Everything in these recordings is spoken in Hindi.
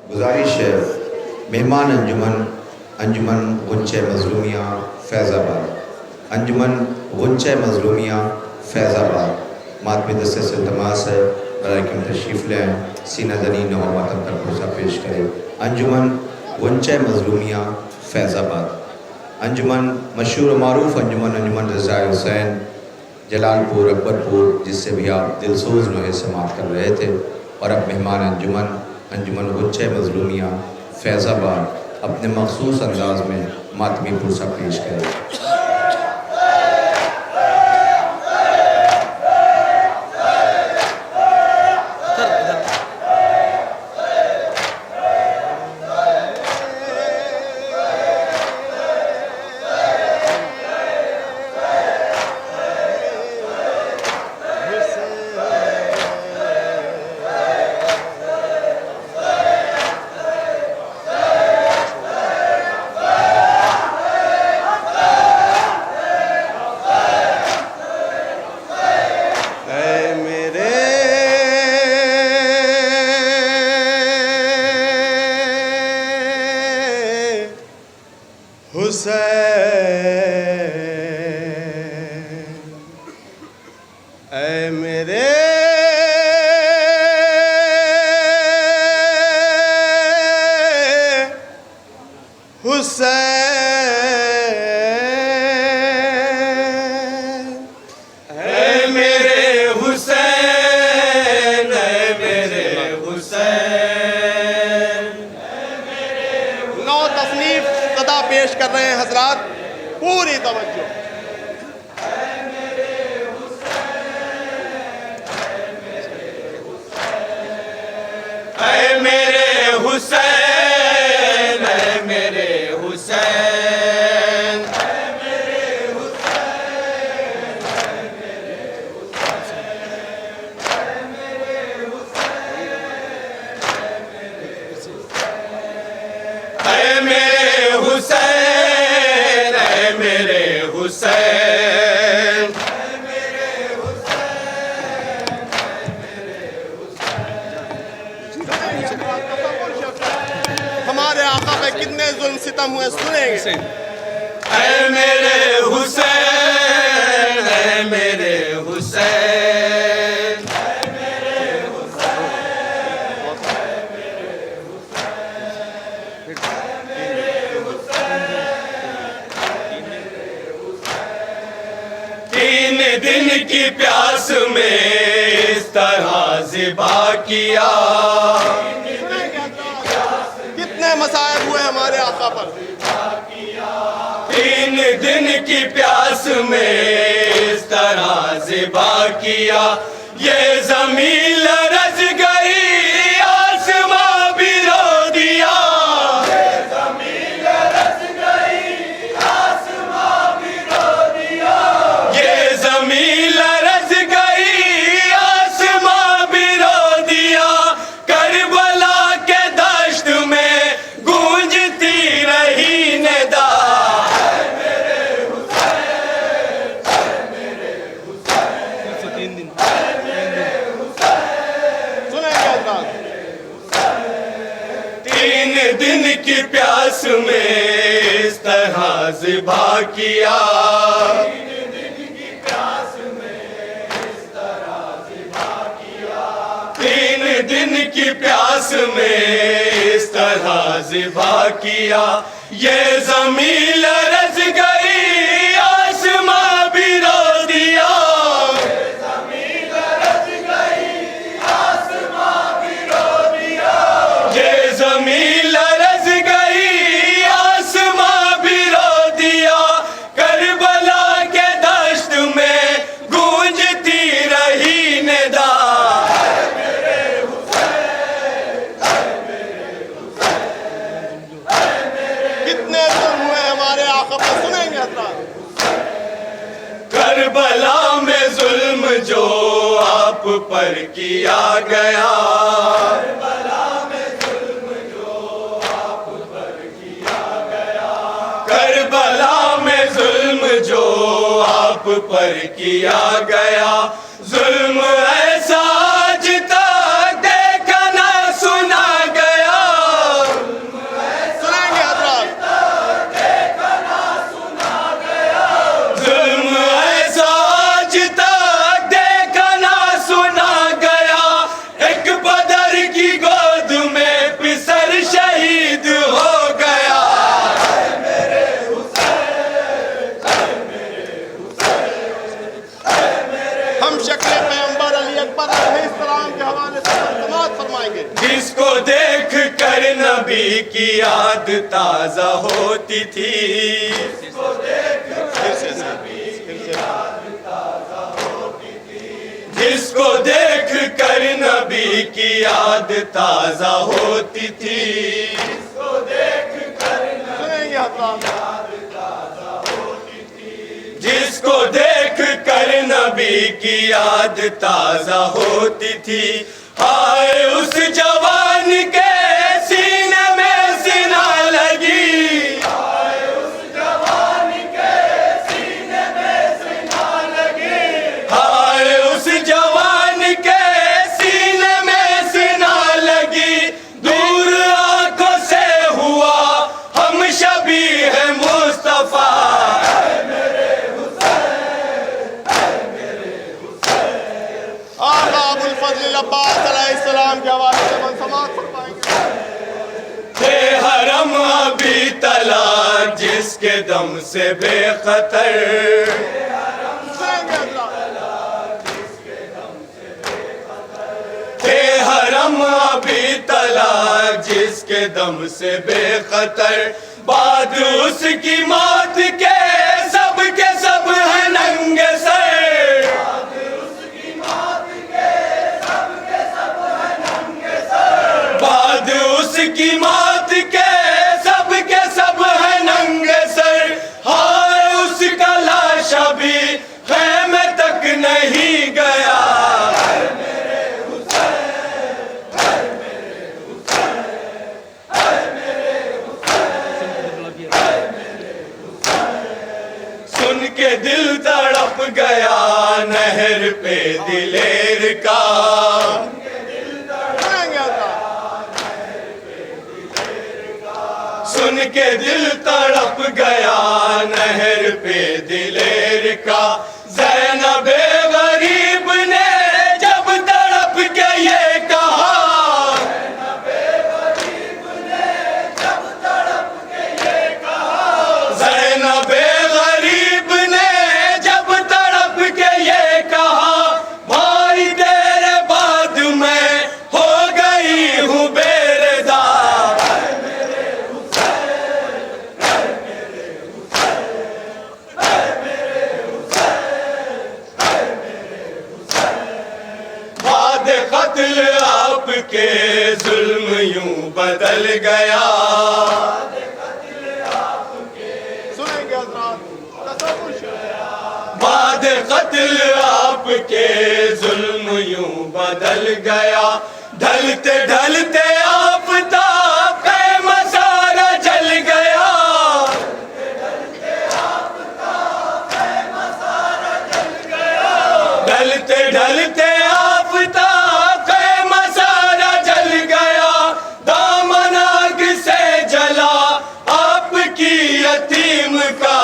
गुजारिश है मेहमान अंजुमन अंजुमन गुंचे मज़लूमिया फैज़ाबाद अंजुमन गुंचे मज़लूमिया फैज़ाबाद मातमी दस्ते से तमास है बराकिम तशरीफ़ लें सीना दनी नवामतम पर भरोसा पेश करें। अंजुमन गुंचे मज़लूमिया फैज़ाबाद अंजुमन मशहूर मारूफ अंजुमन अंजुमन रज़ा हुसैन जलालपुर अकबरपुर जिससे भी आप दिलसोज नोहे समाप्त कर रहे थे, और अब मेहमान अंजुमन अंजुमन गुंचे मज़लूमिया फैज़ाबाद अपने मखसूस अंदाज में मातमी पुरसा पेश करें। ऐ मेरे हुसैन, ऐ मेरे हुसैन, ऐ मेरे हुसैन। नौ तसनीफ सदा पेश कर रहे हैं हजरात, पूरी तवज्जो। ऐ मेरे हुसैन, ऐ मेरे हुसैन, ऐ मेरे हुसैन, ऐ मेरे हुसैन, ऐ मेरे हुसैन, ऐ मेरे हुसैन, ऐ मेरे हुसैन। हमारे आका पे कितने जुल्म सितम हुए सुनेंगे। ऐ मेरे हुसैन, ऐ मेरे हुसैन, ऐ मेरे हुसैन, ऐ मेरे हुसैन, ऐ मेरे हुसैन। तीन दिन की प्यास में इस तरह ज़िबा किया, कितने मसाइब हुए हमारे आका पर। तीन दिन की प्यास में इस तरह ज़िबा किया, ये ज़मीन लरज़ गई आसमां भी रो दिया, ये ज़मीन लरज़ गई आसमां भी रो दिया, ये ज़मीन लरज़ गई आसमां भी रो दिया। करबला के दश्त में गूंजती रही निदा, ऐ मेरे हुसैन, ऐ मेरे हुसैन, ऐ मेरे हुसैन। सुनेंगे अल्लाह। तीन दिन की प्यास में इस तरह ज़िबा किया, तीन दिन की प्यास में इस तरह ज़िबा किया, तीन दिन की प्यास में इस तरह ज़िबा किया, ये ज़मीन लरज़ गई आसमां भी रो दिया, ये ज़मीन लरज़ गई आसमां भी रो दिया, ये ज़मीन लरज़ गई आसमां भी रो दिया। करबला के दश्त में गूंजती रही निदा, कितने जुल्म हुए हमारे आका पर सुनेंगे हजरात। करबला में जुल्म जो आप पर किया गया, करबला में जुल्म जो आप पर किया गया, करबला में जुल्म जो आप पर किया गया, जुल्म ऐसा आज तक देखा न सुना गया, नबी की याद ताजा होती थी। जिसको देख कर नबी की याद ताजा होती थी। सुनेंगे हजरात। जिसको देख कर नबी की याद ताजा होती थी। हाय उस जवान के सीने में सीना लगी। हाय उस जवान के सीने में सीना लगी। हाय उस जवान के सीने में सीना लगी। दूर आंखों से हुआ हम शबीह मुस्तफा। आका अबुल फजल अब्बास अलैहिस्सलाम के हवाले से मन समाज फरमाएंगे। थे हरम अभी तला जिसके दम से बेखतर। सुनेंगे हजरात। थे हरम अभी तला जिसके दम से बेखतर। बाद उसकी मौत के सब है नंगे सर। बाद उसकी मौत के सब है नंगे सर। हाय उसका लाशा भी ख़ैमे तक नहीं गया। सुन के दिल तड़प गया नहर पे दिलेर का। सुनेंगे हजरात। सुन के दिल तड़प गया नहर पे दिलेर का। ज़ैनबे गरीब ने जब तड़प के ये कहा। ज़ैनबे गरीब ने जब तड़प के ये कहा। भाई तेरे बाद मैं हो गई हूँ बेरदा। बाद कत्ल आपके जुल्म यूं बदल गया। सुनेंगे हजरात। तसव्वुर बाद कत्ल आपके जुल्म यूं बदल गया। ढलते ढलते आफताब ख़ैमा सारा जल गया। ढलते ढलते आफताब ख़ैमा सारा जल गया। दामन आग से जला आपकी यतीम का।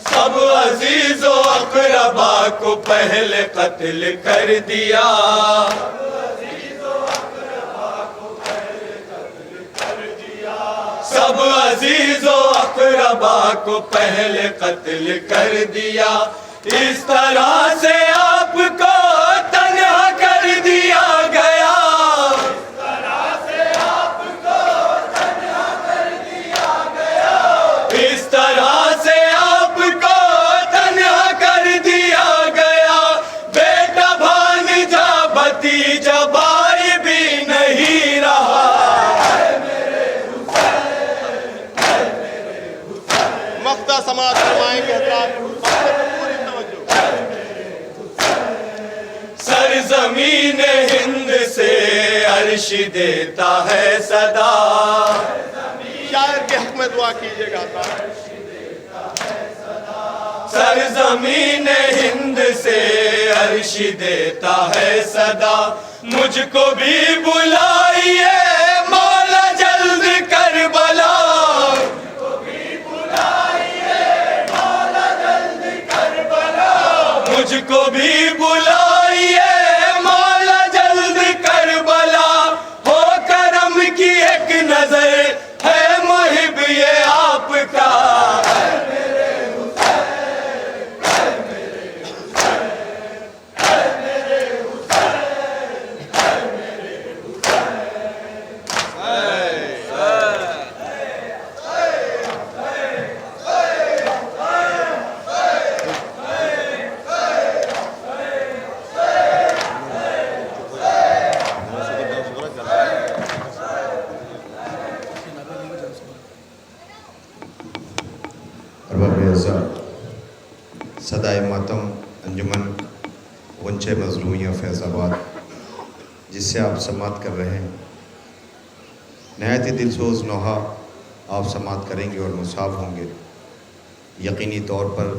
सब अजीजो अकरबा को पहले कत्ल कर दिया। सब अजीजो अकरबा को पहले कत्ल कर दिया। इस तरह से आपको तन्हा कर दिया गया। इस तरह से आपको तन्हा कर दिया गया। बेटा भांजा भतीजा भाई भी नहीं रहा। मक्ता समाज फरमाएंगे हजरात। मक्ते पर पूरी तवज्जो। सरजमीन हिंद से अर्श देता है सदा। शायर के हक में दुआ कीजिएगा हजरात। सरजमीन हिंद से अर्श देता है सदा। मुझको भी बुलाइए मौला जल्द करबला। मुझको भी बुलाइए मौला जल्द करबला। हो करम की एक नजर है मुहिब ये आपका। सदाए मातम अंजुमन गुंचे मज़लूमिया फैज़ाबाद जिससे आप समात कर रहे हैं, नहायत ही दिलसोज़ नोहा आप समात करेंगे और मुसाब होंगे। यकीनी तौर पर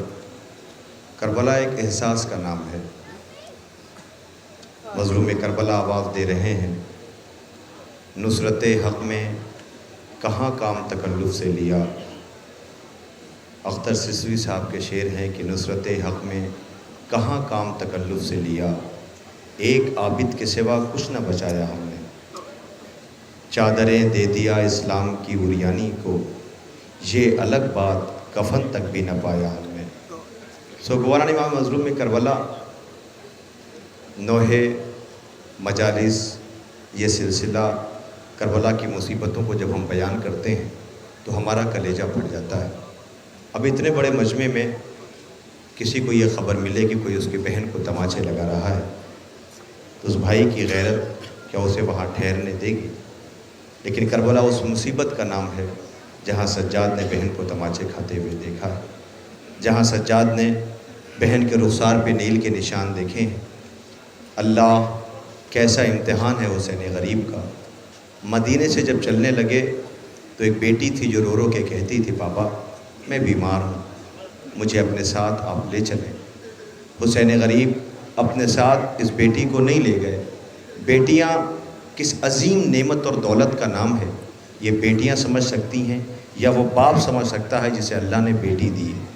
करबला एक एहसास का नाम है। मज़लूम करबला आवाज़ दे रहे हैं, नुसरत हक़ में कहाँ काम तकल्लुफ़ से लिया। अख्तर सिसवी साहब के शेर हैं कि नुसरत हक़ में कहाँ काम तकल्लुफ़ से लिया, एक आबिद के सिवा कुछ न बचाया हमने। चादरें दे दिया इस्लाम की उरियानी को, ये अलग बात कफन तक भी न पाया हमने। सो गवारान इमाम मज़लूम करबला नोहे मजालिस ये सिलसिला करबला की मुसीबतों को जब हम बयान करते हैं तो हमारा कलेजा फट जाता है। अब इतने बड़े मजमे में किसी को ये ख़बर मिले कि कोई उसकी बहन को तमाचे लगा रहा है तो उस भाई की गैरत क्या उसे वहाँ ठहरने देगी। लेकिन करबला उस मुसीबत का नाम है जहाँ सज्जाद ने बहन को तमाचे खाते हुए देखा है, जहाँ सज्जाद ने बहन के रुखसार पे नील के निशान देखे हैं। अल्लाह कैसा इम्तिहान है हुसैन गरीब का। मदीने से जब चलने लगे तो एक बेटी थी जो रो रो के कहती थी, पापा मैं बीमार हूँ, मुझे अपने साथ आप ले चलें। हुसैन गरीब अपने साथ इस बेटी को नहीं ले गए। बेटियाँ किस अजीम नेमत और दौलत का नाम है, ये बेटियाँ समझ सकती हैं या वो बाप समझ सकता है जिसे अल्लाह ने बेटी दी है।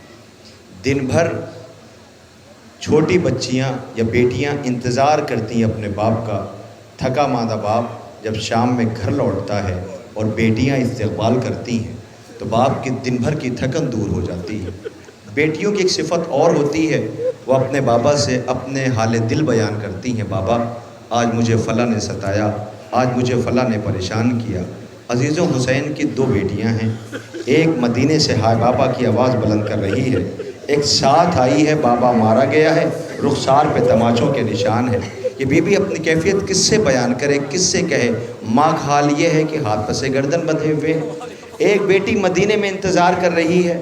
दिन भर छोटी बच्चियाँ या बेटियाँ इंतज़ार करती हैं अपने बाप का। थका मांदा बाप जब शाम में घर लौटता है और बेटियाँ इस्तक़बाल करती हैं तो बाप की दिन भर की थकन दूर हो जाती है। बेटियों की एक सिफत और होती है, वो अपने बाबा से अपने हाल दिल बयान करती हैं, बाबा आज मुझे फ़ला ने सताया, आज मुझे फ़ला ने परेशान किया। अजीज़ों, हुसैन की दो बेटियां हैं, एक मदीने से हाय बाबा की आवाज़ बुलंद कर रही है, एक साथ आई है बाबा मारा गया है, रुखसार पे तमाचों के निशान है। ये बीबी अपनी कैफियत किससे बयान करे, किससे कहे। माँ का हाल ये है कि हाथ पसे गर्दन बंधे हुए हैं। एक बेटी मदीने में इंतज़ार कर रही है,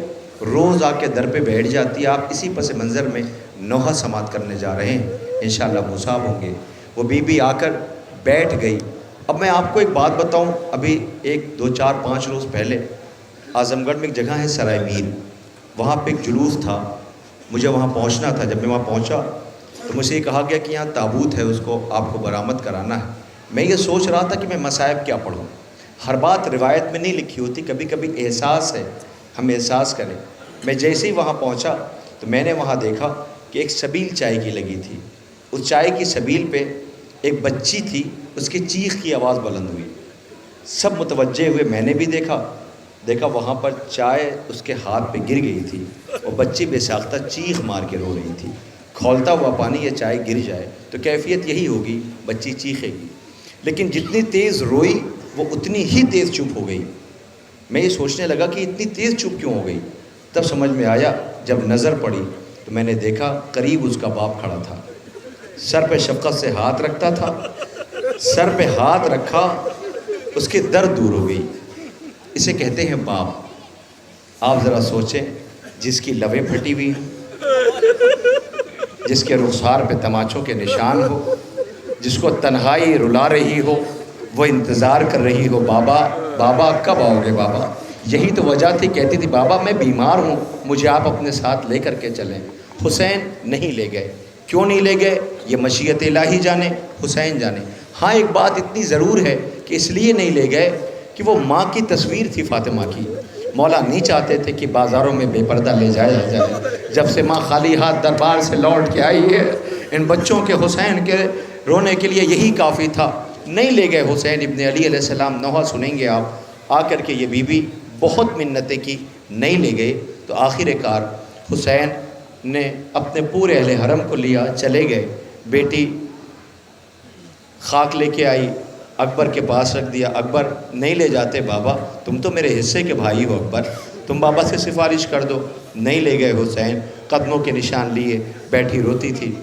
रोज़ आके दर पे बैठ जाती है। आप इसी पस मंज़र में नोहा समात करने जा रहे हैं, इंशाअल्लाह मुसाब होंगे। वो बीबी आकर बैठ गई। अब मैं आपको एक बात बताऊं, अभी 1, 2, 4, 5 रोज़ पहले आज़मगढ़ में एक जगह है सराय मीर, वहाँ पे एक जुलूस था, मुझे वहाँ पहुँचना था। जब मैं वहाँ पहुँचा तो मुझे ये कहा गया कि यहाँ ताबूत है, उसको आपको बरामद कराना है। मैं ये सोच रहा था कि मैं मसाइब क्या पढ़ूँ। हर बात रिवायत में नहीं लिखी होती, कभी कभी एहसास है, हम एहसास करें। मैं जैसे ही वहाँ पहुँचा तो मैंने वहाँ देखा कि एक सबील चाय की लगी थी। उस चाय की सबील पे एक बच्ची थी, उसकी चीख की आवाज़ बुलंद हुई। सब मुतवज्जे हुए, मैंने भी देखा वहाँ पर चाय उसके हाथ पे गिर गई थी और बच्ची बेसाख्ता चीख मार के रो रही थी। खौलता हुआ पानी या चाय गिर जाए तो कैफियत यही होगी, बच्ची चीखेगी। लेकिन जितनी तेज़ रोई वो उतनी ही तेज़ चुप हो गई। मैं ये सोचने लगा कि इतनी तेज़ चुप क्यों हो गई। तब समझ में आया, जब नज़र पड़ी तो मैंने देखा करीब उसका बाप खड़ा था, सर पे शफ़क़त से हाथ रखता था। सर पे हाथ रखा, उसके दर्द दूर हो गई। इसे कहते हैं बाप। आप ज़रा सोचें, जिसकी लवें फटी हुई हैं, जिसके रुखसार पे तमाचों के निशान हो, जिसको तन्हाई रुला रही हो, वो इंतज़ार कर रही हो, बाबा बाबा कब आओगे बाबा। यही तो वजह थी, कहती थी बाबा मैं बीमार हूँ, मुझे आप अपने साथ ले करके चलें। हुसैन नहीं ले गए। क्यों नहीं ले गए, ये मशीयत इलाही जाने, हुसैन जाने। हाँ, एक बात इतनी ज़रूर है कि इसलिए नहीं ले गए कि वो माँ की तस्वीर थी फातिमा की। मौला नहीं चाहते थे कि बाज़ारों में बेपर्दा ले जाया जाए। जब से माँ खाली हाथ दरबार से लौट के आई है, इन बच्चों के हुसैन के रोने के लिए यही काफ़ी था। नहीं ले गए हुसैन इब्ने अली अलैहिस्सलाम। नोहा सुनेंगे आप। आकर के ये बीबी बहुत मिन्नतें की, नहीं ले गए। तो आखिरकार हुसैन ने अपने पूरे अहले हरम को लिया, चले गए। बेटी खाक लेके आई, अकबर के पास रख दिया। अकबर नहीं ले जाते, बाबा तुम तो मेरे हिस्से के भाई हो, अकबर तुम बाबा से सिफारिश कर दो। नहीं ले गए हुसैन, कदमों के निशान लिए बैठी रोती थी।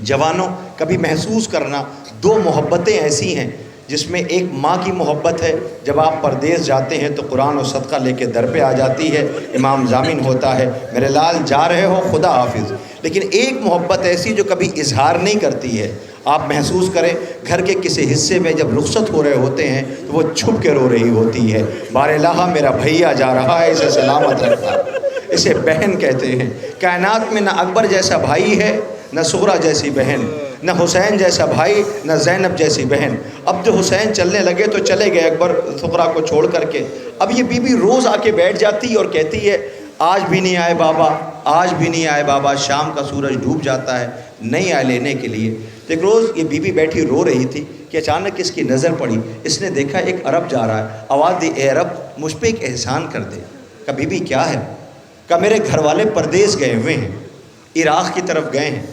जवानों, कभी महसूस करना, दो मोहब्बतें ऐसी हैं जिसमें एक माँ की मोहब्बत है, जब आप परदेश जाते हैं तो कुरान और सदका लेके दर पे आ जाती है, इमाम जामिन होता है, मेरे लाल जा रहे हो खुदा हाफिज़। लेकिन एक मोहब्बत ऐसी जो कभी इजहार नहीं करती है। आप महसूस करें, घर के किसी हिस्से में जब रुखसत हो रहे होते हैं तो वो छुप के रो रही होती है, बारेलाहा मेरा भैया जा रहा है, इसे सलामत रखना। इसे बहन कहते हैं। कायनात में न अकबर जैसा भाई है, न सुगरा जैसी बहन, न हुसैन जैसा भाई, न ज़ैनब जैसी बहन। अब जो हुसैन चलने लगे तो चले गए अकबर सुगरा को छोड़ करके। अब ये बीबी रोज़ आके बैठ जाती और कहती है, आज भी नहीं आए बाबा, आज भी नहीं आए बाबा, शाम का सूरज डूब जाता है, नहीं आए लेने के लिए। तो एक रोज़ ये बीबी बैठी रो रही थी कि अचानक इसकी नज़र पड़ी। इसने देखा एक अरब जा रहा है, आवाज़ दी, ए अरब मुझ पर एक एहसान कर दे। कहा बीबी क्या है? कहा मेरे घर वाले परदेश गए हुए हैं, इराक़ की तरफ गए हैं,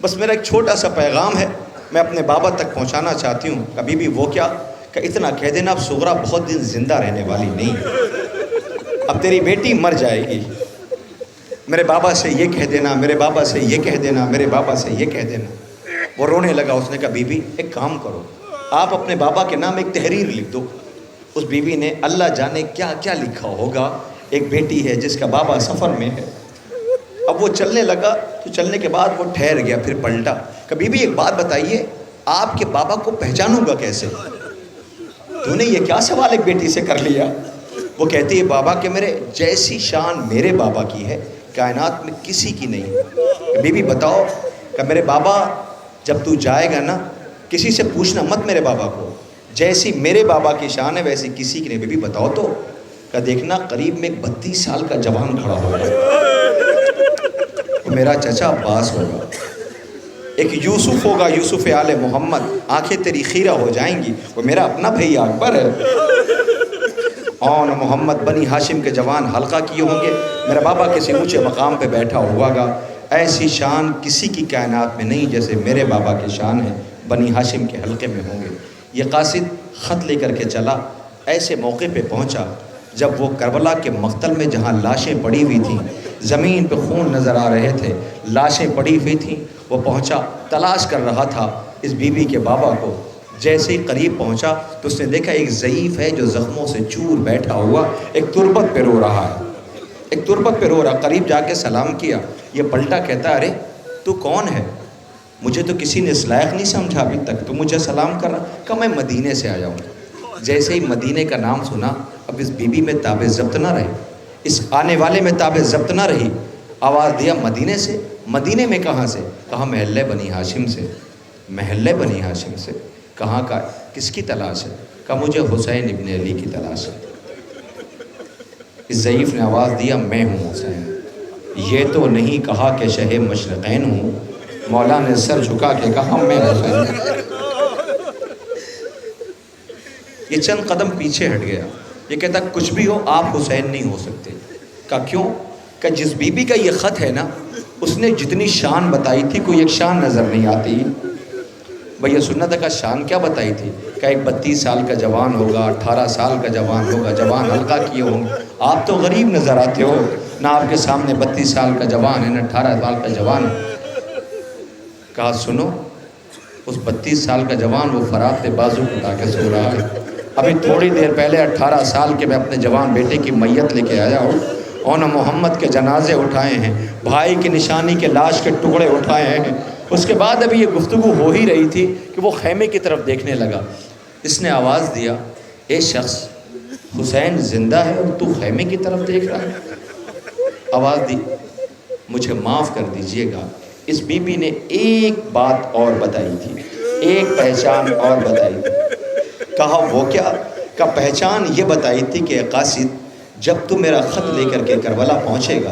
बस मेरा एक छोटा सा पैगाम है, मैं अपने बाबा तक पहुंचाना चाहती हूँ। कहा बीबी वो क्या? कहा इतना कह देना, अब सुगरा बहुत दिन ज़िंदा रहने वाली नहीं है, अब तेरी बेटी मर जाएगी, मेरे बाबा से ये कह देना, मेरे बाबा से ये कह देना, मेरे बाबा से ये कह देना। वो रोने लगा। उसने कहा बीबी एक काम करो, आप अपने बाबा के नाम एक तहरीर लिख दो। उस बीबी ने अल्लाह जाने क्या क्या लिखा होगा, एक बेटी है जिसका बाबा सफ़र में है। अब वो चलने लगा तो चलने के बाद वो ठहर गया, फिर पलटा। कभी भी एक बात बताइए, आपके बाबा को पहचानूंगा कैसे? तूने ये क्या सवाल एक बेटी से कर लिया? वो कहती है बाबा के मेरे जैसी शान मेरे बाबा की है, कायनात में किसी की नहीं। बीबी बताओ, कि मेरे बाबा जब तू जाएगा ना, किसी से पूछना मत मेरे बाबा को, जैसी मेरे बाबा की शान है वैसी किसी की नहीं। बीबी बताओ तो। का देखना करीब में एक 32 साल का जवान खड़ा होगा, मेरा चचा अब्बास होगा, एक यूसुफ होगा, यूसुफ आले मोहम्मद, आंखें तेरी खीरा हो जाएंगी, वो मेरा अपना भैया अकबर है। और मोहम्मद बनी हाशिम के जवान हल्का किए होंगे, मेरा बाबा किसी ऊंचे मकाम पे बैठा हुआगा, ऐसी शान किसी की कायनात में नहीं जैसे मेरे बाबा की शान है, बनी हाशिम के हल्के में होंगे। ये कासिद ख़त लेकर के चला, ऐसे मौके पे पहुंचा जब वो करबला के मक्तल में जहाँ लाशें पड़ी हुई थीं, ज़मीन पे खून नज़र आ रहे थे, लाशें पड़ी हुई थीं, वो पहुंचा, तलाश कर रहा था इस बीबी के बाबा को। जैसे ही करीब पहुंचा तो उसने देखा एक ज़ईफ़ है जो ज़ख्मों से चूर बैठा हुआ एक तुरबत पे रो रहा है, एक तुरबत पे रो रहा। करीब जाके सलाम किया, ये पलटा, कहता अरे तू कौन है? मुझे तो किसी ने इस लायक नहीं समझा अभी तक, तो मुझे सलाम कर रहा। कहा मैं मदीने से आया हूँ। जैसे ही मदीने का नाम सुना, अब इस बीबी में ताबे ज़ब्त ना रही, इस आने वाले में ताबे ज़ब्त ना रही। आवाज़ दिया मदीने से। मदीने में कहाँ से? कहा महल्ले बनी हाशिम से। महल्ले बनी हाशिम से? कहाँ का? किसकी तलाश है? कहा मुझे हुसैन इब्न अली की तलाश है। इस ज़ईफ़ ने आवाज़ दिया मैं हूँ हुसैन। ये तो नहीं कहा कि शहे मशरक़ैन हूँ, मौला ने सर झुका के कहा मैं हुसैन। ये चंद कदम पीछे हट गया। ये कहता कुछ भी हो आप हुसैन नहीं हो सकते। कहा क्यों? कि जिस बीबी का ये ख़त है ना, उसने जितनी शान बताई थी कोई एक शान नज़र नहीं आती। भैया सुन्नत का शान क्या बताई थी? क्या एक 32 साल का जवान होगा, 18 साल का जवान होगा, जवान हल्का किए होंगे। आप तो गरीब नज़र आते हो ना, आपके सामने 32 साल का जवान है ना 18 साल का जवान। कहा सुनो, उस 32 साल का जवान वो फराते बाजू उठा के सो रहा है। अभी थोड़ी देर पहले 18 साल के मैं अपने जवान बेटे की मैयत लेके आया हूँ, और न मोहम्मद के जनाजे उठाए हैं, भाई की निशानी के लाश के टुकड़े उठाए हैं। उसके बाद अभी ये गुफ्तगू हो ही रही थी कि वो खैमे की तरफ देखने लगा। इसने आवाज़ दिया, ए शख्स, हुसैन ज़िंदा है और तू खैमे की तरफ देख रहा है? आवाज़ दी, मुझे माफ़ कर दीजिएगा। इस बीबी ने एक बात और बताई थी, एक पहचान और बताई थी। कहा वो क्या? का पहचान ये बताई थी कि कासिद, जब तू मेरा ख़त लेकर के करबला पहुँचेगा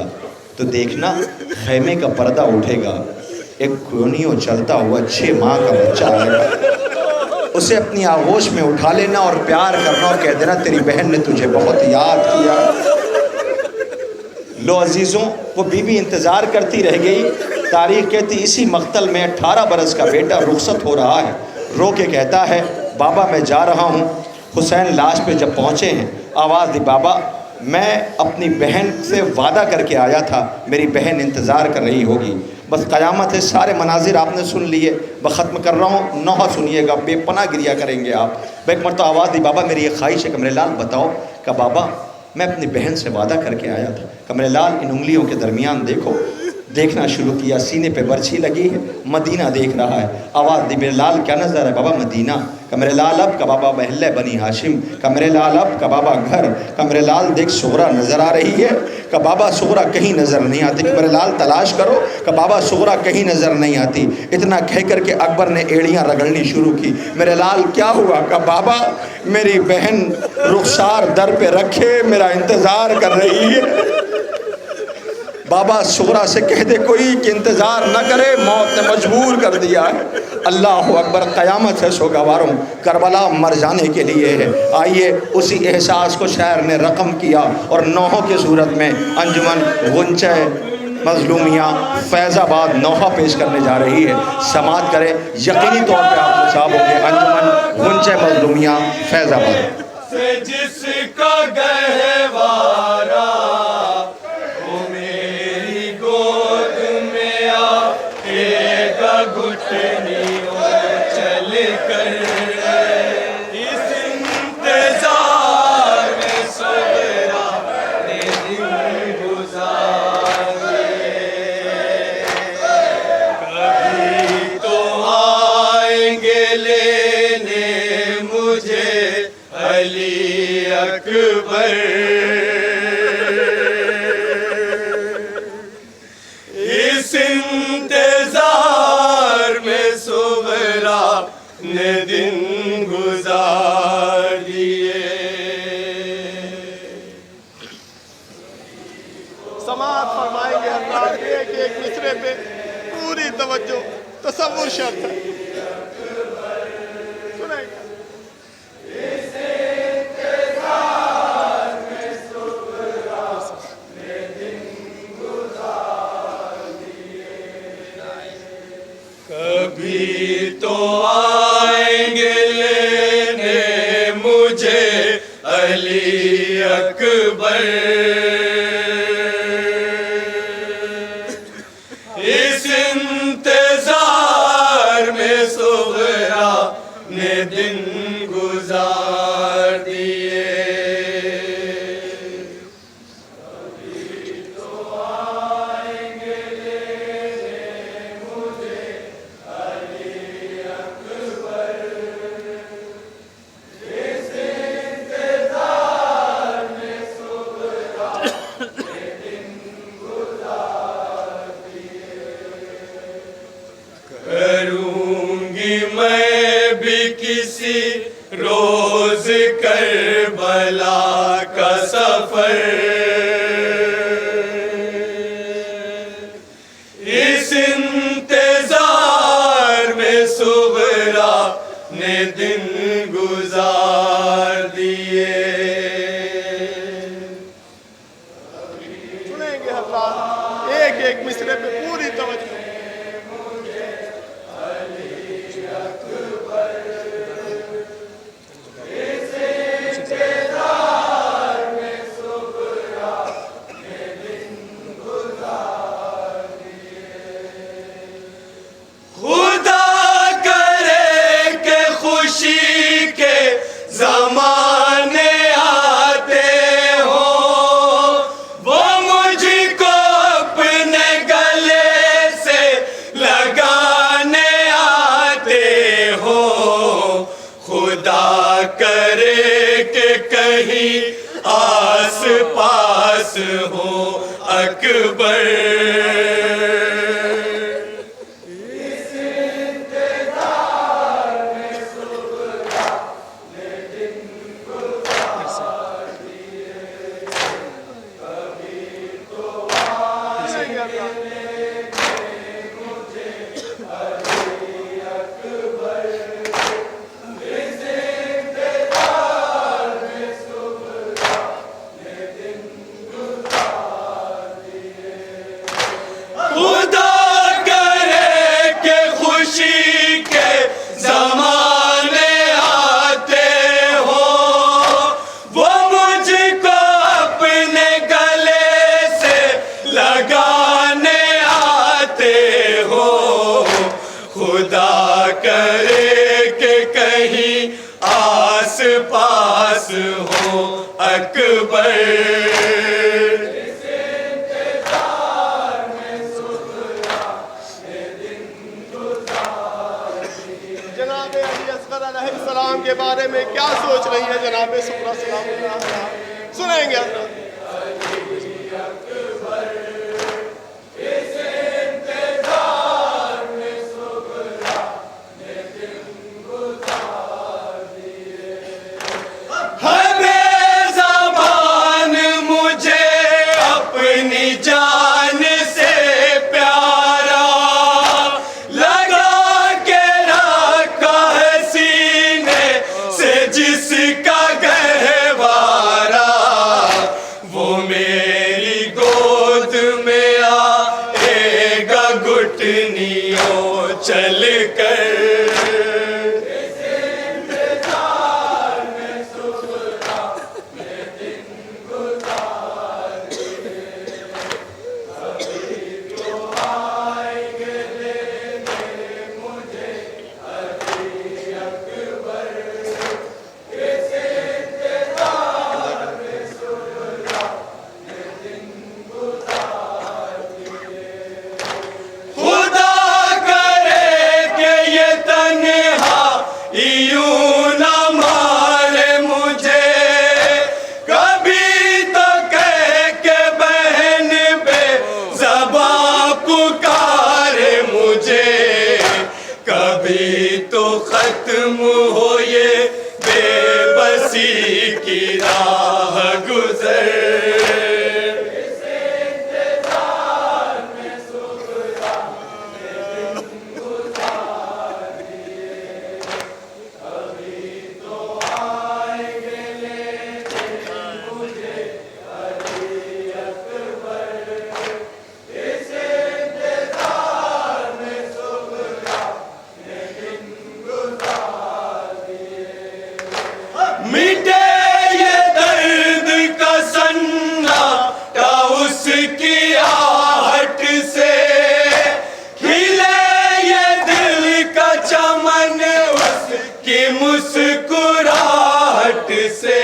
तो देखना खैमे का पर्दा उठेगा, एक क्रोनियो चलता हुआ 6 माह का बच्चा आएगा, उसे अपनी आगोश में उठा लेना और प्यार करना और कह देना तेरी बहन ने तुझे बहुत याद किया। लो अजीज़ों, वो बीबी इंतज़ार करती रह गई। तारीख़ कहती इसी मक्तल में 18 बरस का बेटा रुखसत हो रहा है। रो के कहता है बाबा मैं जा रहा हूँ। हुसैन लाश पे जब पहुँचे हैं, आवाज़ दी बाबा मैं अपनी बहन से वादा करके आया था, मेरी बहन इंतज़ार कर रही होगी। बस क़यामत है, सारे मनाजिर आपने सुन लिए, मैं ख़त्म कर रहा हूँ, नौहा सुनिएगा, बेपनाह गिरिया करेंगे आप। एक मरतबा आवाज़ दी, बाबा मेरी ये ख्वाहिश है, कमरे लाल बताओ। का बाबा मैं अपनी बहन से वादा करके आया था। कमरे लाल इन उंगलियों के दरमियान देखो, देखना शुरू किया, सीने पे बर्छी लगी है, मदीना देख रहा है। आवाज़ दी, मेरे लाल क्या नज़र है? बाबा मदीना। कमरे लाल अब का बाबा महल बनी हाशिम। कमरे लाल अब का बाबा घर। कमरे लाल देख सुगरा नज़र आ रही है। का बाबा सुगरा कहीं नज़र नहीं आती। कमरे लाल तलाश करो। का बाबा सुगरा कहीं नज़र नहीं आती। इतना कह कर के अकबर ने एड़ियाँ रगड़नी शुरू की। मेरे लाल क्या हुआ? का बाबा मेरी बहन रुखसार दर पे रखे मेरा इंतज़ार कर रही है। बाबा सुगरा से कह दे कोई कि इंतज़ार न करे, मौत ने मजबूर कर दिया है। अल्लाह अकबर, क़यामत है सोगवारों, करबला मर जाने के लिए है। आइए उसी एहसास को शायर ने रकम किया और नौहों की सूरत में अंजुमन गुंचे मज़लूमिया फैज़ाबाद नौहा पेश करने जा रही है। समात करें, यकीनी तौर पर आप मुसाब होंगे। अंजुमन गुंचे मज़लूमिया फैज़ाबाद से जिसका गहवारा घुटनियों चल कर इस इंतजार में सुगरा ने दिन गुजारे। कभी तो आएंगे लेने मुझे अली अकबर, इस ने दिन गुजार दिए। समाअत फरमाएंगे हज़रात, एक एक मिसरे पे पूरी तवज्जो, तसव्वुर शर्त है। सुनेंगे। कभी तो आएंगे लेने मुझे अली अकबर, इस इंतजार में सुगरा ने दिन गुजार दिए। करूंगी मैं भी किसी रोज करबला का सफर, इस इंतजार में सुगरा ने दिन गुजार दिए। सुनेंगे हज़रात, एक एक मिसरे पे पूरी तवज्जो। ज़माने आते हो वो मुझको अपने गले से लगाने आते हो। खुदा करे कि कहीं आस पास हो अकबर, अकबर। जनाब अली असगर अलैहिस्सलाम के बारे में क्या सोच रही है जनाब सुहरा सलामुल्लाह, सुनेंगे हज़रत। जान से प्यारा लगा के रखा है सीने से जिसका गहवारा, वो मेरी गोद में आएगा घुटनियों चल कर। तो खत्म हो ये बेबसी की राह गुजर। मिटे ये दर्द का सन्नाटा उसकी आहट से, खिले ये दिल का चमन उसकी मुस्कुराहट से।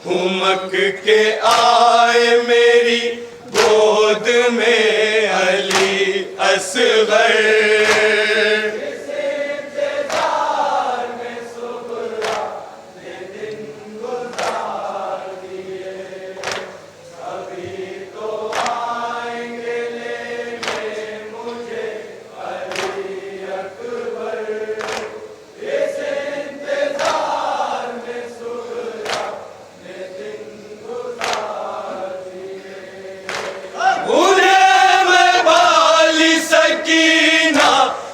हुमक के आए मेरी गोद में अली असगर।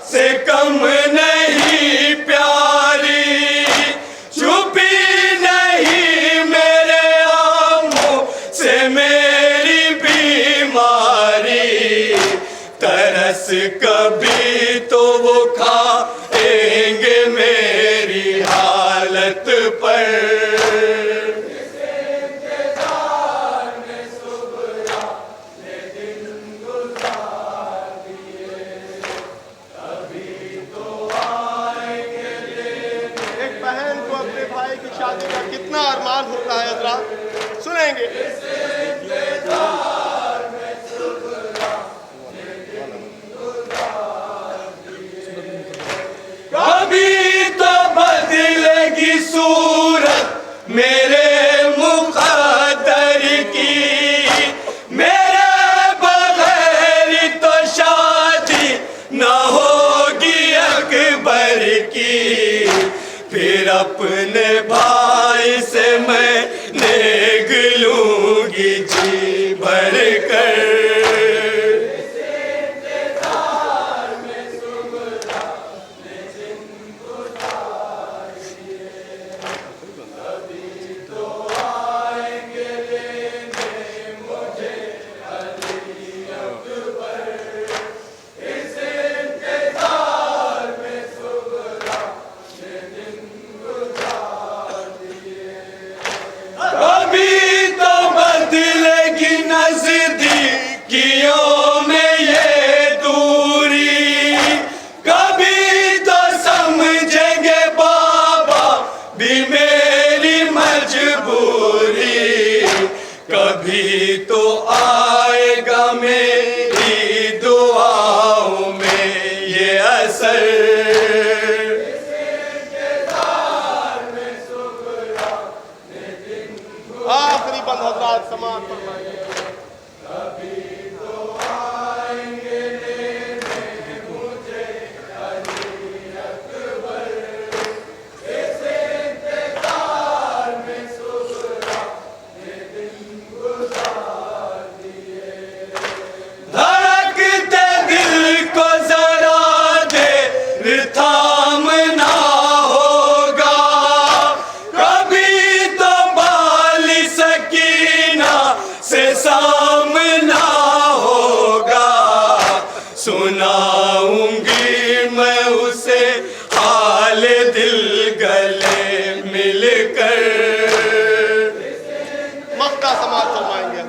से कम नहीं प्यारी, छुपी नहीं मेरे आंखों से मेरी बीमारी। तरस कभी तो वो खाएंगे मेरी हालत पर। भाई की शादी का कितना अरमान होता है हज़रात, सुनेंगे। कभी तो बदलेगी सूरत मेरे मुक़द्दर की, मेरे बगैर तो शादी न होगी अकबर की। फिर अपने भाई से मैं नेग लूंगी जी भर कर। समाअत फरमाइए। धड़कते दिल को जरा देर थामना होगा, कभी तो बाली सकीना से सामना होगा। सुनाऊंगी मैं उसे हाल दिल गले मिलकर। मक्का समाअत फरमाएंगे।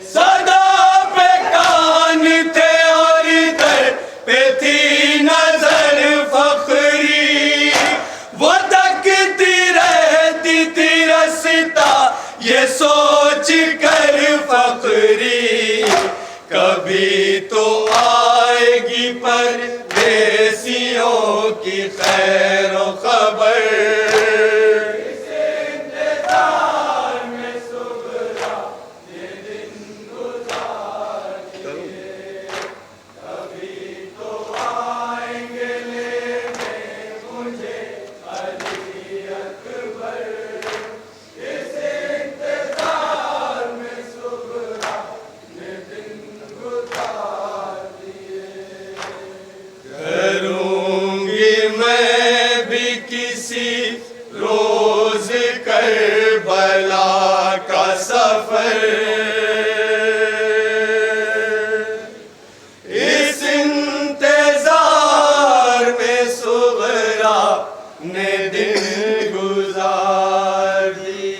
सदा पे कान थे और इधर पे थी नजर फखरी, वो तकती रहती थी रस्ता ये सोच कर फखरी। कभी तो आएगी परदेसियों की खैर खबर। करूंगी मैं भी किसी रोज करबला का सफर, इस इंतजार में सुगरा ने दिन गुजार दिए।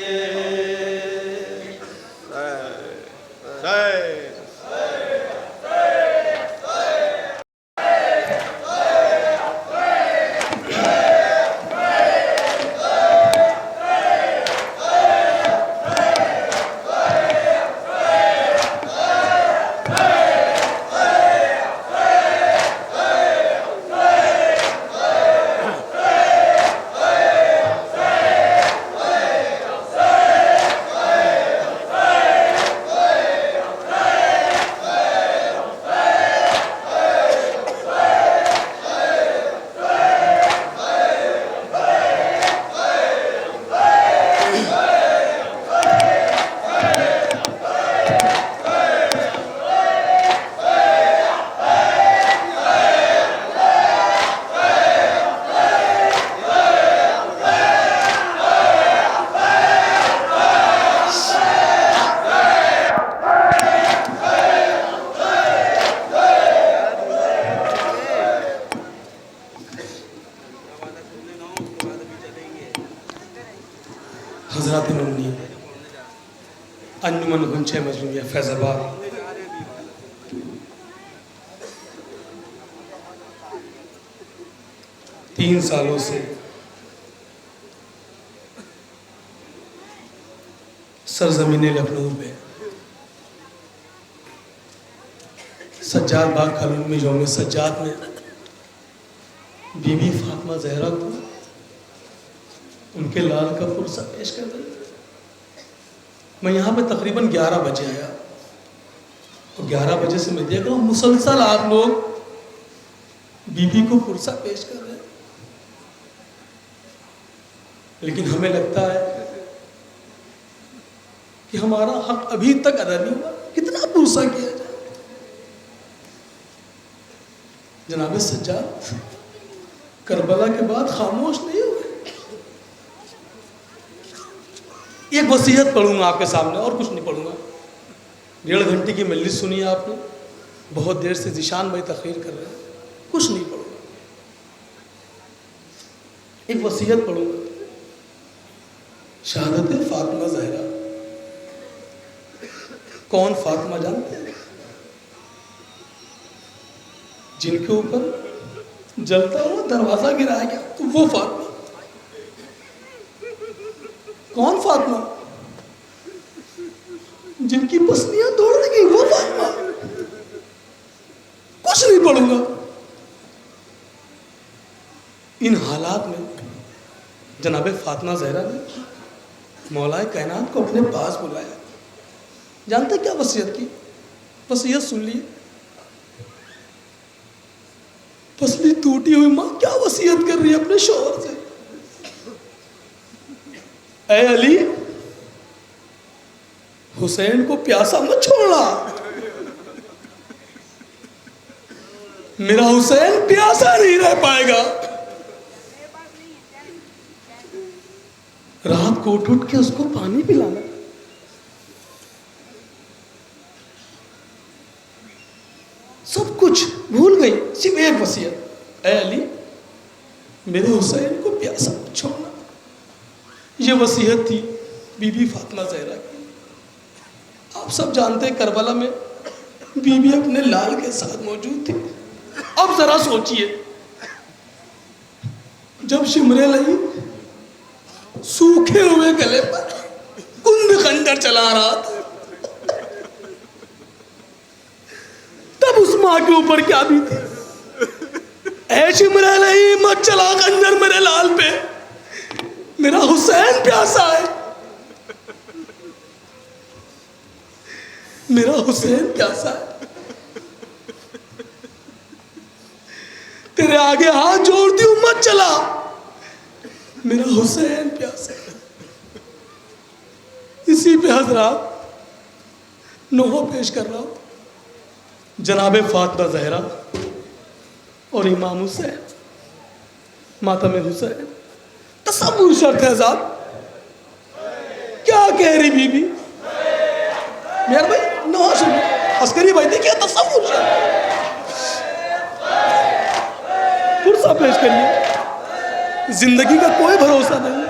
हजरत नूनी अंजुमन गुंचे मजलूमिया फैजाबाद, तीन सालों से सरजमीन लखनऊ में सज्जाद बाग कॉलोनी में यौम सज्जाद में बीबी फातिमा जहरा को उनके लाल का पुरसा पेश कर रही। मैं यहाँ पे तकरीबन 11 बजे आया और 11 बजे से मैं देख रहा हूँ मुसलसल आप लोग बीबी को पुरसा पेश कर रहे हैं, लेकिन हमें लगता है कि हमारा हक अभी तक अदा नहीं हुआ। कितना पुरसा किया जाए। जनाब सज्जाद करबला के बाद खामोश नहीं हुए। एक वसीयत पढ़ूंगा आपके सामने और कुछ नहीं पढ़ूंगा। 1.5 घंटे की मजलिस सुनी आपने, बहुत देर से जिशान भाई तकरीर कर रहे हैं, कुछ नहीं पढ़ूंगा। एक वसीयत पढ़ूंगा। शहादत फातिमा जहरा। कौन फातिमा जानते हैं? जिनके ऊपर जलता हुआ दरवाजा गिराया गया, तो वो फातिमा। कौन फातिमा? जिनकी पसलियां तोड़ दी गई, वो फातिमा। कुछ नहीं पढ़ूंगा। इन हालात में जनाबे फातिमा ज़हरा ने मौलाए कायनात को अपने पास बुलाया। जानते क्या वसीयत की? वसीयत सुन लिए। पसली टूटी हुई मां क्या वसीयत कर रही है अपने शौहर से? ऐ अली, हुसैन को प्यासा मत छोड़ना। मेरा हुसैन प्यासा नहीं रह पाएगा। रात को उठ उठ के उसको पानी पिलाना। सब कुछ भूल गई, सिर्फ एक वसीयत, ऐ अली, मेरे हुसैन को प्यासा मत छोड़ना। ये वसीयत थी बीबी फातिमा ज़हरा की। आप सब जानते हैं करबला में बीबी अपने लाल के साथ मौजूद थी। अब जरा सोचिए, जब शिमरे लगी सूखे हुए गले पर कुंद खंडर चला रहा था, तब उस मां के ऊपर क्या बीती? ऐ शिमरे नहीं, मत चला खंजर मेरे लाल पे, मेरा हुसैन प्यासा है, मेरा हुसैन प्यासा है। तेरे आगे हाथ जोड़ती हूं, मत चला, मेरा हुसैन प्यासा है। इसी पे हजरात नोहा पेश कर रहा हूं। जनाबे फातिमा ज़हरा और इमाम हुसैन, मातम हुसैन, तसव्वुर शर्त है साहब। क्या कह रही बीबी? मेरे भाई नोहा सुनो, अस्करी भाई देखिए तसव्वुर शर्त। पुरसा पेश करिए, जिंदगी का कोई भरोसा नहीं।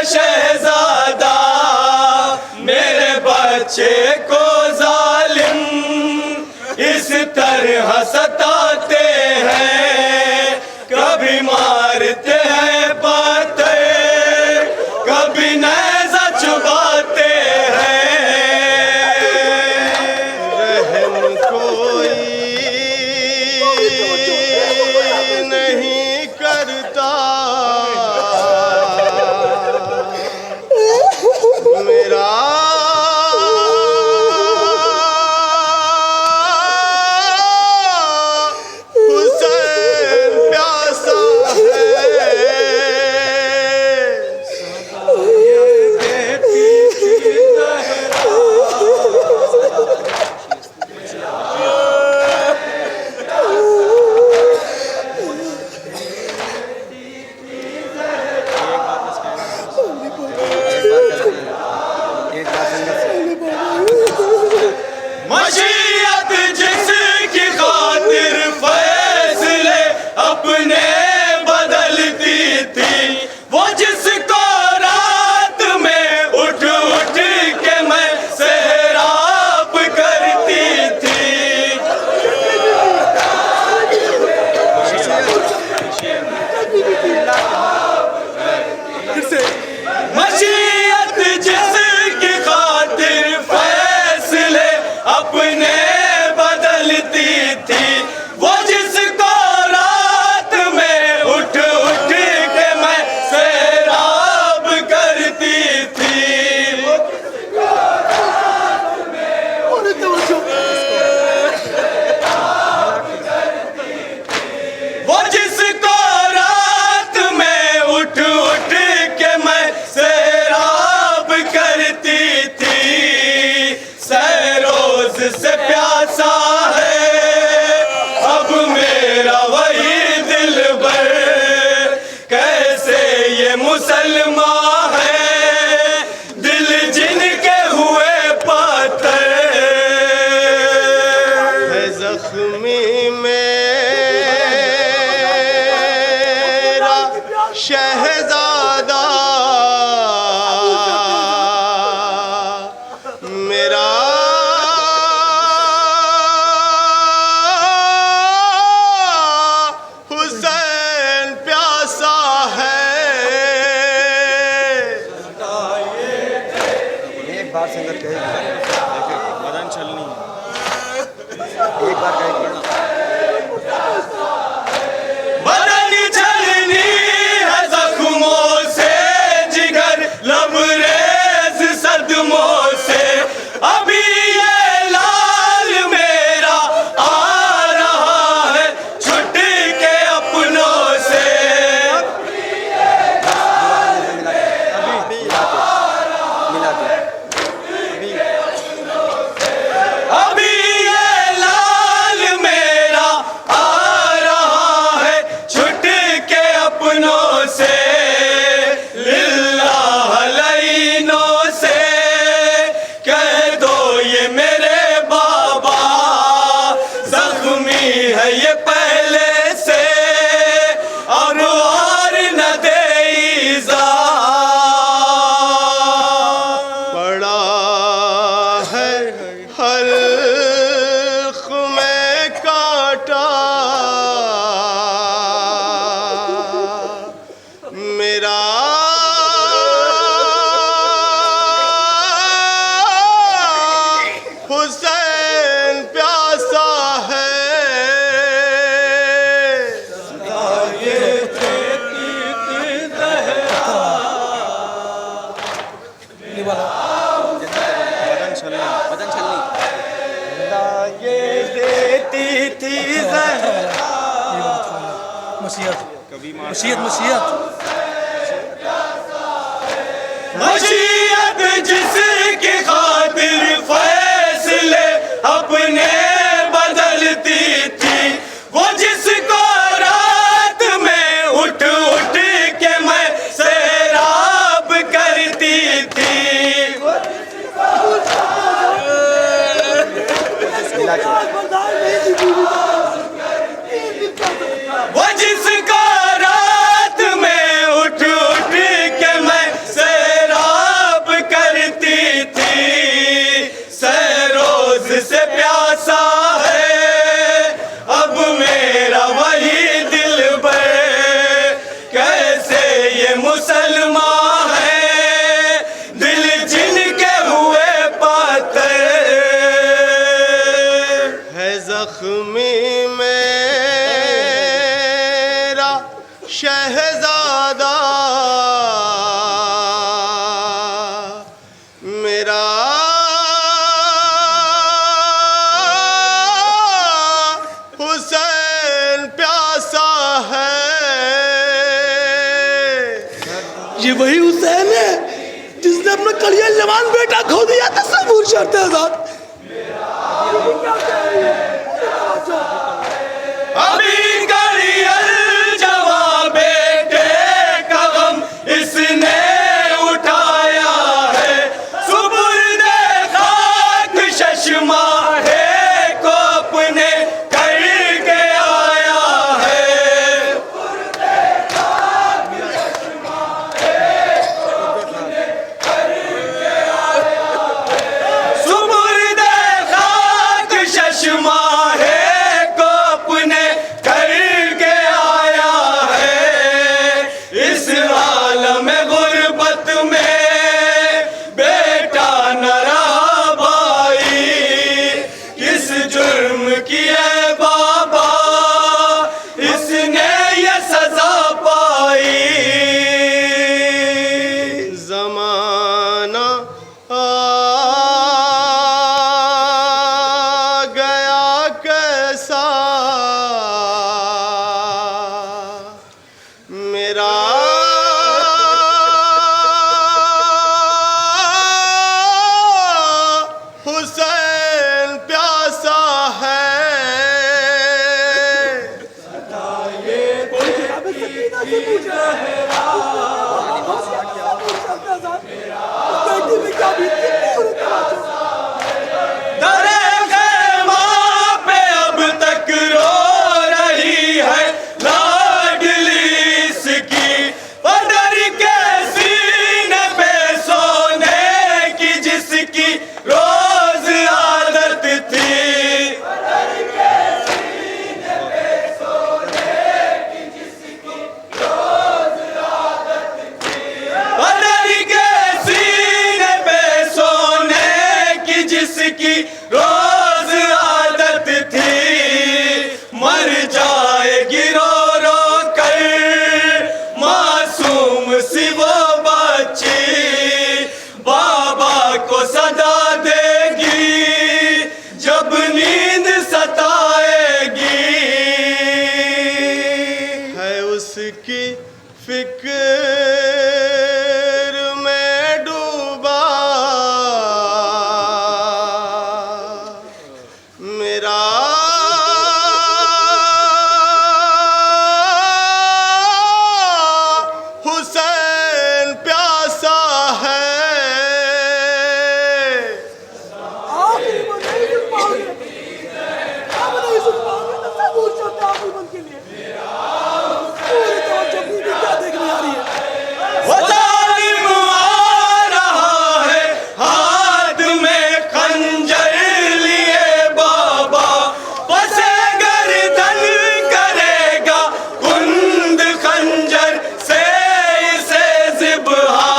शहजादा मेरे बच्चे को जालिम इस तरह सताते हैं, कभी मारते हैं पत्थर, कभी नेज़ा चुभाते हैं। रहम कोई नहीं करता, मेरा हुसैन प्यासा मशीयत जिसकी खातिर फैसले अपने बदलती थी, वो जिसको रात में उठ उठ के मैं सहराब करती थी। मशीयत जिसकी खातिर फैसले अपने बदलती थी, वो जिसको रात में उठ उठ के मैं सहराब करती थी। वो जिसको रात में उठ उठ के मैं सहराब करती थी। सहरोज से प्यासा है अब मेरा वही दिलबर, कैसे ये मुसलमान है दिल जिनके हुए पत्थर। है जख्मी मेरा शहजादा, मेरा हुसैन प्यासा है। एक बार संगत कहेगी, बदन चलनी एक बार कहेगी। बदन चलनी है जख्मों से, जिगर लबरेज सदमों से, अभी ये लाल मेरा आ रहा है छुट के अपनों से। अभी ये लाल मेरा आ रहा है छुट के अपनों से। लिल्लाह लईनों से कह दो ये मेरे बाबा, जख्मी है ये पहले से अब और न दे ईज़ा। पड़ा है हल्क में कांटा, मेरा हुसैन प्यासा है। बदन चलनी ये देती थी मसीहत मसीहत मसीहत मशीयत जिसकी खातिर फैसले अपने बदलती थी, वो जिसको रात में उठ उठ के मैं सहराब करती थी। वो जिसको रात में उठ उठ के मैं मेरा हुसैन प्यासा है। ये वही हुसैन है जिसने अपना कलिया जवान बेटा खो दिया था सबूर शर्त आजाद। अभी कलियल जवां बेटे का गम इसने उठाया है, सुबुर्दे खाक चश्मा है को अपने करके आया है। सुबुर्दे खाक चश्मा है को अपने करके आया है। इस आलम गुर्बत में बेटा न रहा भाई, किस जुर्म की है बाबा इसने ये सजा पाई। जमाना आ गया कैसा मेरा हुसैन प्यासा है। दरे ख़ैमा पे अब तक रो रही है लाडली इसकी, पदर के सीने पे सोने की जिसकी रोज आदत थी। पदर के सीने पे सोने की जिसकी रोज आदत थी, मर जाएगी रो रो कर मासूम सी वो बच्ची, बाबा को सदा देगी जब नींद सताएगी। है उसकी फिक्र में डूबा मेरा हुसैन प्यासा है। वो जालिम आ रहा है हाथ में खंजर लिए बाबा, पसे गर्दन करेगा कुंद खंजर से इसे ज़िब्हा।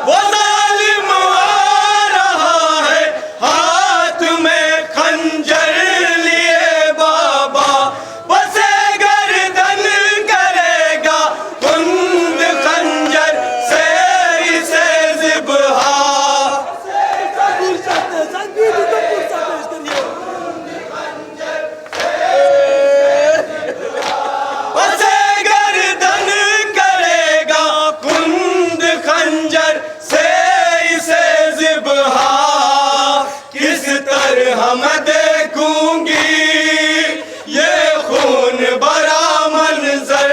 वो जालिम आ रहा है हाथ में खंजर लिए बाबा, पसे गर्दन करेगा कुंद खंजर से इसे ज़िब्हा। पसे गर्दन करेगा कुंद खंजर से इसे ज़िब्हा। किस तरह मैं देखूंगी ये खून भरा मंजर,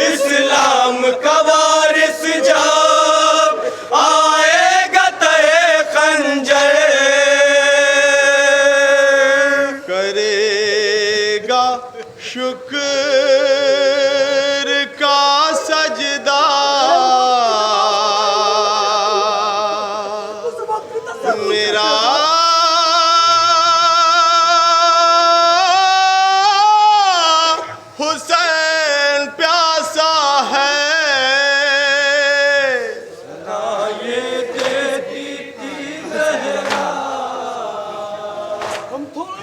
इस्लाम का वारिस जब आएगा तय खंजर। करेगा शुक्र का सजदा मेरा हुसैन प्यासा है। हम थोड़ा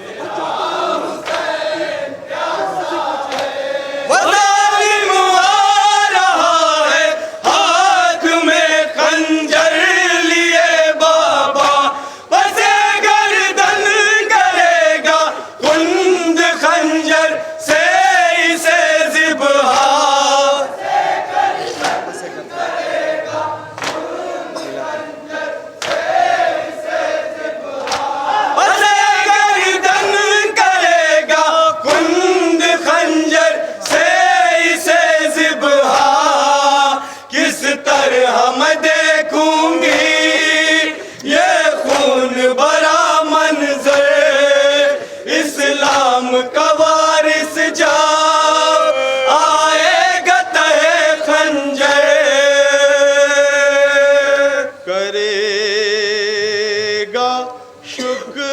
नाम का वारिस जा आएगा तहे खंजर, करेगा शुक्र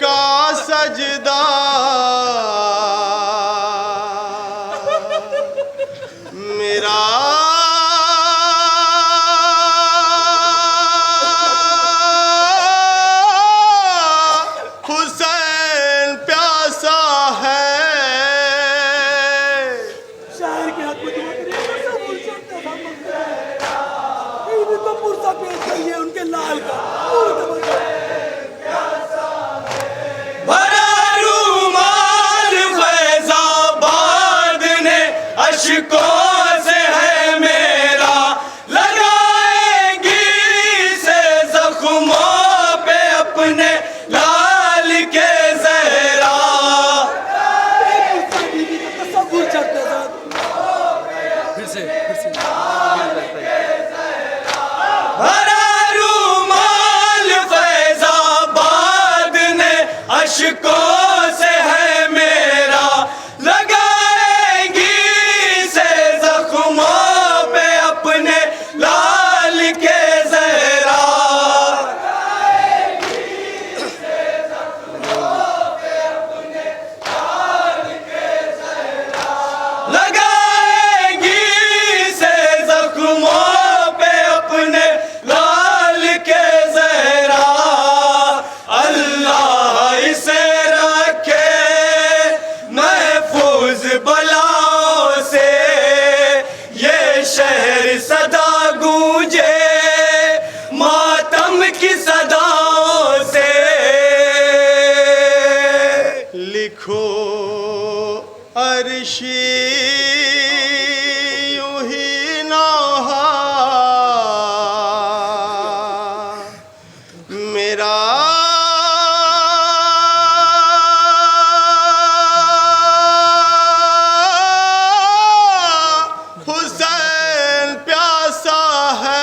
का सजदा मेरा हुसैन प्यासा है। शायर के हाथ में दुआ करिए, सब भूल सकता था मगर इन्हीं को पुरसा पेश करिए उनके लाल का भरा रूमाल फैजाबाद ने अशकों से है मेरा, लगाएंगी से जख्मों पे अपने लाल के जहरा। सब भूल सकते थे। भरा रूमाल फैजाबाद ने अशकों से है मेरा, लगाएंगी से जख्मों पे अपने लाल के जहरा। लगाएंगी से जख्मों पे अपने लाल के जहरा। अल्लाह इसे रखे महफूज बलाओं से, ये शहर सदा गूंजे मातम की सदाओं से। लिखो अर्शी यूं ही नौहा मेरा हुसैन प्यासा है।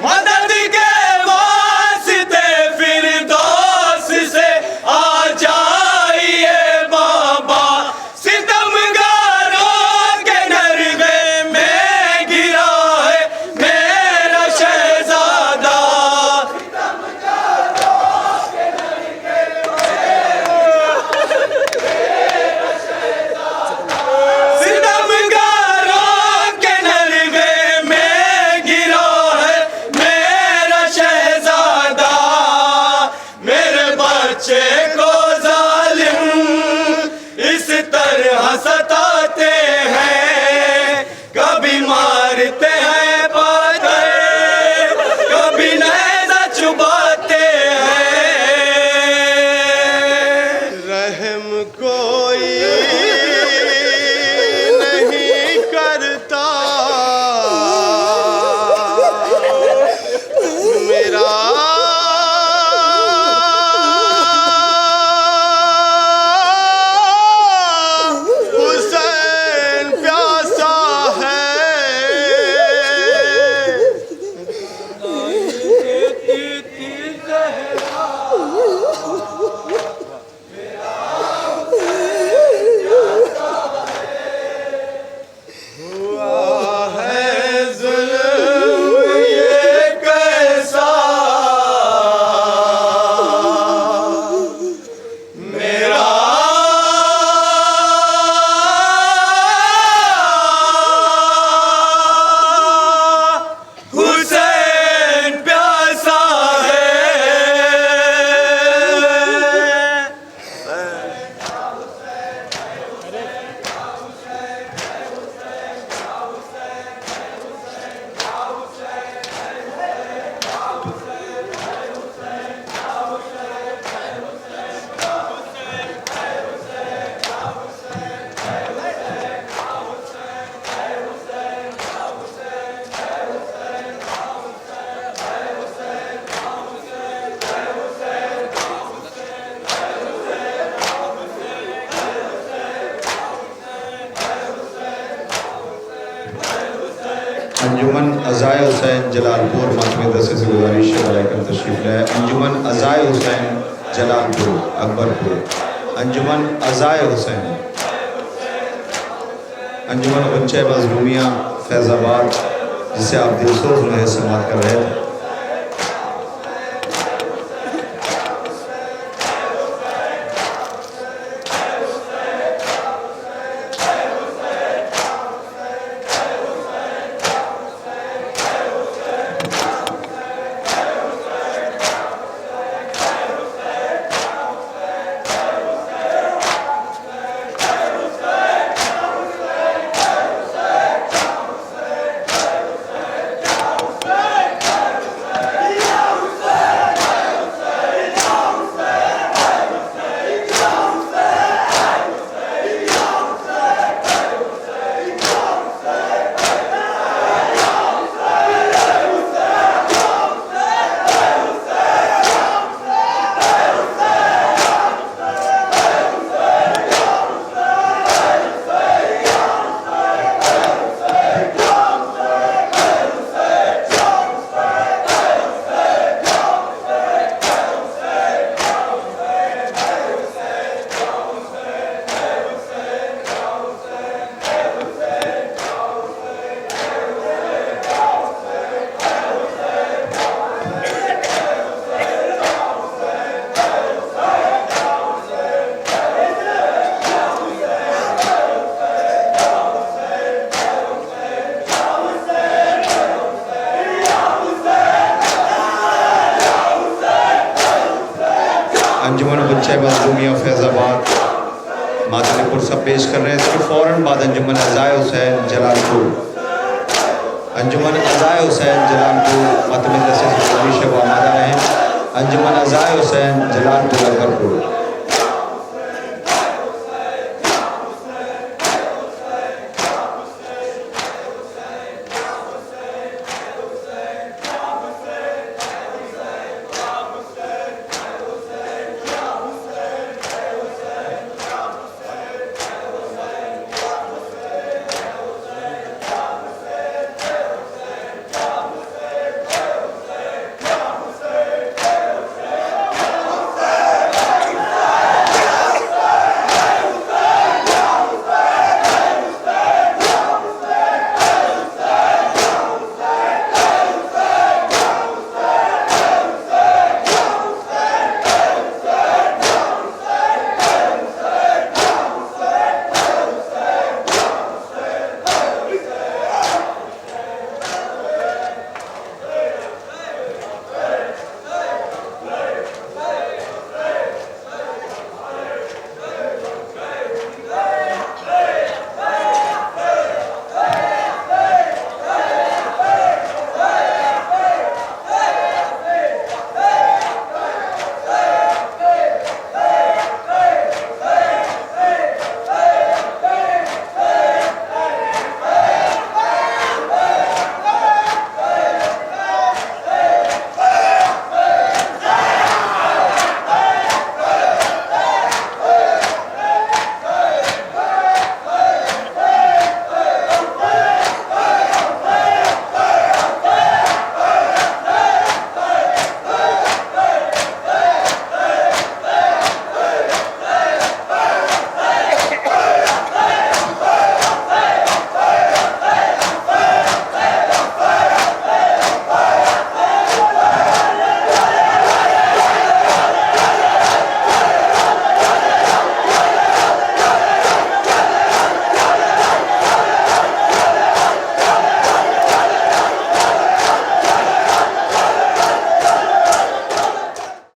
मदद के वास्ते फिरदौस से आ जाइए बाबा, सितमगारों के नरगे में गिरा है मेरा शहजादा। सितमगारों के नरगे में गिरा है मेरा शहजादा। मेरे बच्चे को जालिम इस तरह सताते हैं, कभी मारते हैं पत्थर, कभी नेज़ा चुभाते हैं। रहम कोई नहीं करता मेरा हुसैन अंजुमन अज़ाए हुसैन जलालपुर मातमी दस्ते से गुजारिश है वलाइकम तशरीफ़ लाए। अंजुमन अज़ाए हुसैन जलालपुर अकबरपुर। अंजुमन अज़ाए हुसैन। अंजुमन गुंचे मज़लूमिया फैज़ाबाद, जिसे आप दिलसोज में समात कर रहे थे। अंजुमन गुंचे मज़लूमिया फैज़ाबाद मातमी पुरसा पेश कर रहे हैं। इसके फ़ौरन बाद अंजुमन अज़ाए हुसैन जलालपुर। अंजुमन अज़ाए हुसैन जलालपुर मातमी दस्ते से गुजारिश है वो आमादा रहें। अंजुमन अज़ाए हुसैन जलालपुर अकबरपुर।